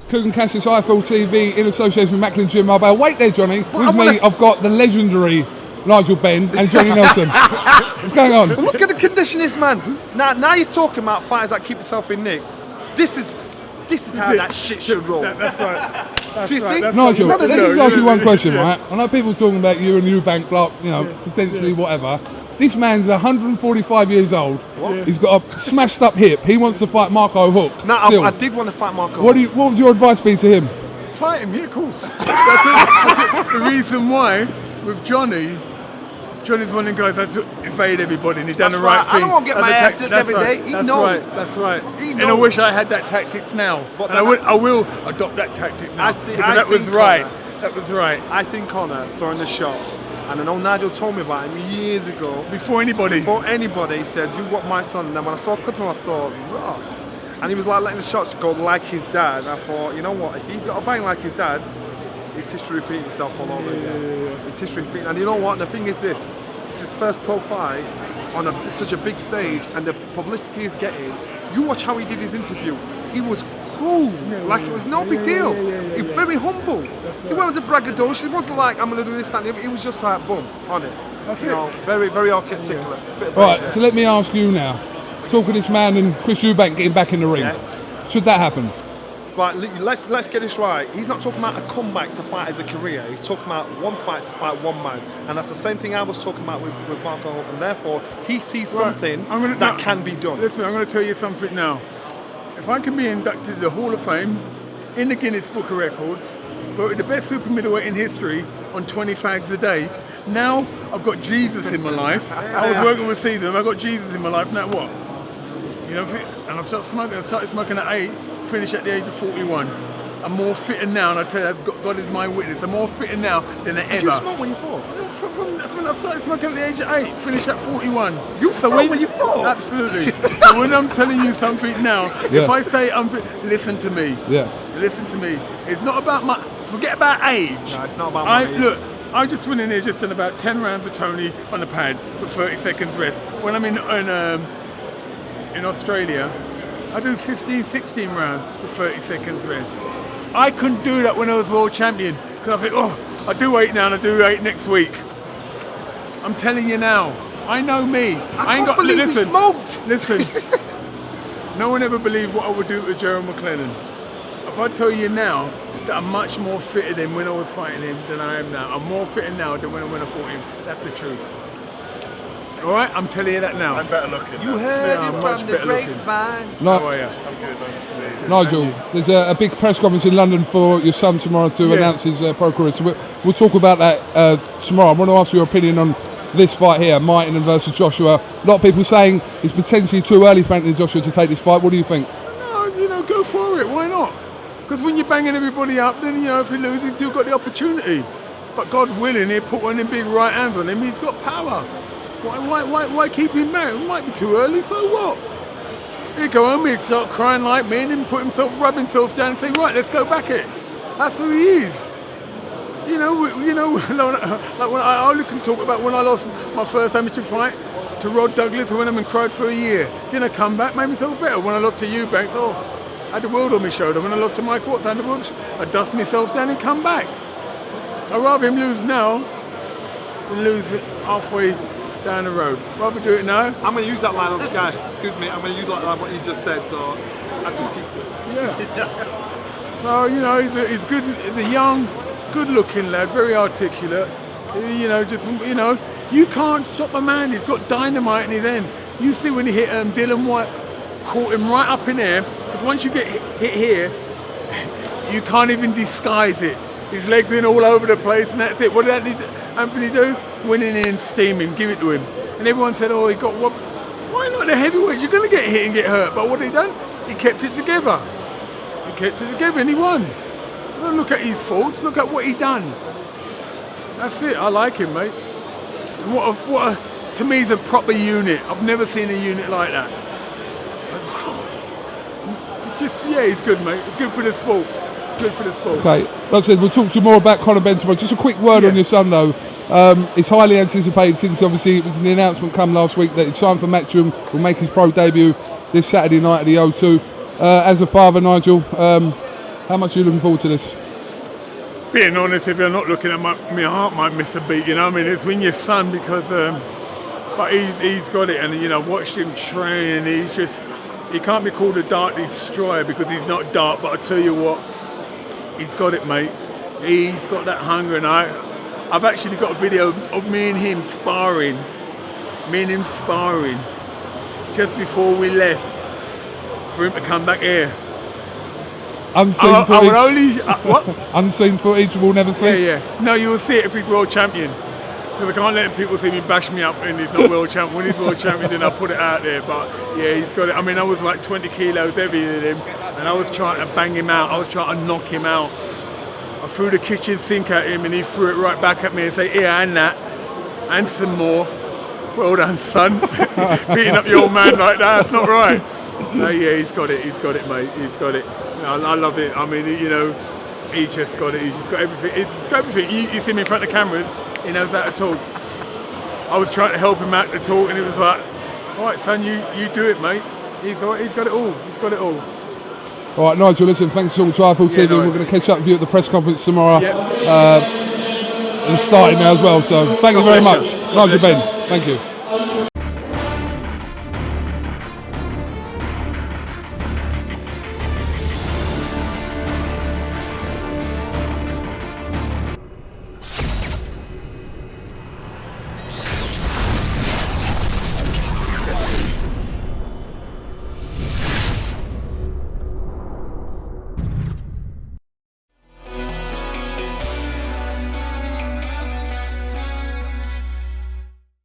Kugan Cassius, IFL TV, in association with Macklin Gym Mobile. Wait there, Johnny. With me, I've got the legendary Nigel Benn and Johnny Nelson. What's going on? Well, look at the condition, this man. Now you're talking about fighters that keep yourself in nick. This is how that shit should roll. That's right. See? Nigel, let's just ask you one question, right? I know people talking about you and Eubank block, potentially whatever. This man's 145 years old. What? He's got a smashed up hip. He wants to fight Marco Hook. No, I did want to fight Marco Hook. What would your advice be to him? Fight him, yeah, of course. That's it. The reason why, with Johnny's one of the guys that evade everybody and he's done the right thing. I don't want to get my ass hit every day. He knows. That's right. And I wish I had that tactics now. And I will adopt that tactic now. That was right. I seen Conor throwing the shots, and I know Nigel told me about him years ago. Before anybody said, you got my son. And then when I saw a clip of him, I thought, Ross. And he was like letting the shots go like his dad. I thought, you know what, if he's got a bang like his dad, it's history repeating itself all over again. It's history repeating. And you know what, the thing is this is his first pro fight on such a big stage, and the publicity is getting. You watch how he did his interview. He was cool, it was no big deal. He was very humble. He wasn't braggadocious. He wasn't like, I'm going to do this, that, and the other. He was just like, boom, on it. Very, very articulate. Right, so let me ask you now. Talking this man and Chris Eubank getting back in the ring. Should that happen? Right, let's get this right. He's not talking about a comeback to fight as a career. He's talking about one fight to fight one man. And that's the same thing I was talking about with Marco Hook. And therefore, he sees something that can be done. Listen, I'm going to tell you something now. If I can be inducted to the Hall of Fame, in the Guinness Book of Records, voted the best super middleweight in history on 20 fags a day, now I've got Jesus in my life. I was working with Stephen, I've got Jesus in my life, now what? And I started smoking at 8, finished at the age of 41. I'm more fitter now, and I tell you, God is my witness, I'm more fitter now than ever. Did you smoke when you fought? From I started smoking at the age of 8, finished at 41. You smoked when you fought? Absolutely. So when I'm telling you something now, if I say I'm fit, listen to me. Listen to me. It's not about forget about age. No, it's not about my age. Look, I just went in here just done about 10 rounds of Tony on the pad with 30 seconds rest. When I'm in Australia, I do 15, 16 rounds with 30 seconds rest. I couldn't do that when I was world champion because I think, I do 8 now and I do 8 next week. I'm telling you now, I know me. I ain't believe you smoked. Listen, no one ever believed what I would do to Gerald McLennan. If I tell you now that I'm much more fitter than when I was fighting him than I am now. I'm more fitter now than when I fought him. That's the truth. All right, I'm telling you that now. I'm better looking. You heard it from the grapevine. How are you? I'm good, man. Nigel, there's a big press conference in London for your son tomorrow to announce his pro career. So we'll talk about that tomorrow. I want to ask your opinion on this fight here, Martin versus Joshua. A lot of people saying it's potentially too early for Anthony Joshua to take this fight. What do you think? No, go for it. Why not? Because when you're banging everybody up, then if he loses, you've got the opportunity. But God willing, he'll put one of them big right hands on him. He's got power. Why keep him back? It might be too early, so what? He'd go home, he'd start crying like me and then rub himself down and say, right, let's go back it. That's who he is. Like when I only can talk about when I lost my first amateur fight to Rod Douglas, I went home and cried for a year. Then I come back, made me feel better. When I lost to Eubank, I had the world on my shoulder. When I lost to Mike Watts, I had the world, I dust myself down and come back. I'd rather him lose now than lose halfway down the road. Rather do it now. I'm going to use that line on Sky. Excuse me, I'm going to use like what you just said, so I just teased it. Yeah. So, he's good. He's a young, good-looking lad, very articulate. You can't stop a man. He's got dynamite in his end. You see when he hit Dylan White, caught him right up in there, because once you get hit here, you can't even disguise it. His legs in all over the place, and that's it. What did Anthony do? Went in and steam him, give it to him. And everyone said, he got what? Why not the heavyweights? You're going to get hit and get hurt. But what he done? He kept it together. And he won. Don't look at his faults, look at what he done. That's it, I like him, mate. And to me, he's a proper unit. I've never seen a unit like that. It's just, he's good, mate. It's good for the sport. Okay, like I said, we'll talk to you more about Conor Benn tomorrow. Just a quick word on your son, though. It's highly anticipated since obviously it was the announcement come last week that he's signed for Matchroom, will make his pro debut this Saturday night at the O2. As a father, Nigel, How much are you looking forward to this? Being honest, if you're not looking at my heart might miss a beat, you know what I mean? It's when your son, because, but he's got it, and you know, watched him train, and he can't be called a dart destroyer because he's not dart, but I tell you what, he's got it, mate. He's got that hunger, and I've actually got a video of me and him sparring, just before we left, for him to come back here. Unseen footage. What? Unseen footage we'll never see. Yeah. No, you will see it if he's world champion. Because I can't let people see me bash me up and he's not world champion. When he's world champion, then I'll put it out there. But yeah, he's got it. I mean, I was like 20 kilos heavier than him, and I was trying to bang him out. I was trying to knock him out. I threw the kitchen sink at him, and he threw it right back at me and said, "Yeah, and that, and some more." Well done, son. Beating up your old man like that, that's not right. So yeah, he's got it, mate. He's got it. I love it. I mean, you know, he's just got it. He's just got everything. He's got everything. You see me in front of the cameras, he knows how to talk. I was trying to help him out to talk, and he was like, "All right, son, you do it, mate." He's got it all. He's got it all. All right, Nigel, listen, thanks for Trifle TV. No, we're going to catch up with you at the press conference tomorrow. Yep. And it's starting now as well, so thank you very much. Nigel Benn, thank you.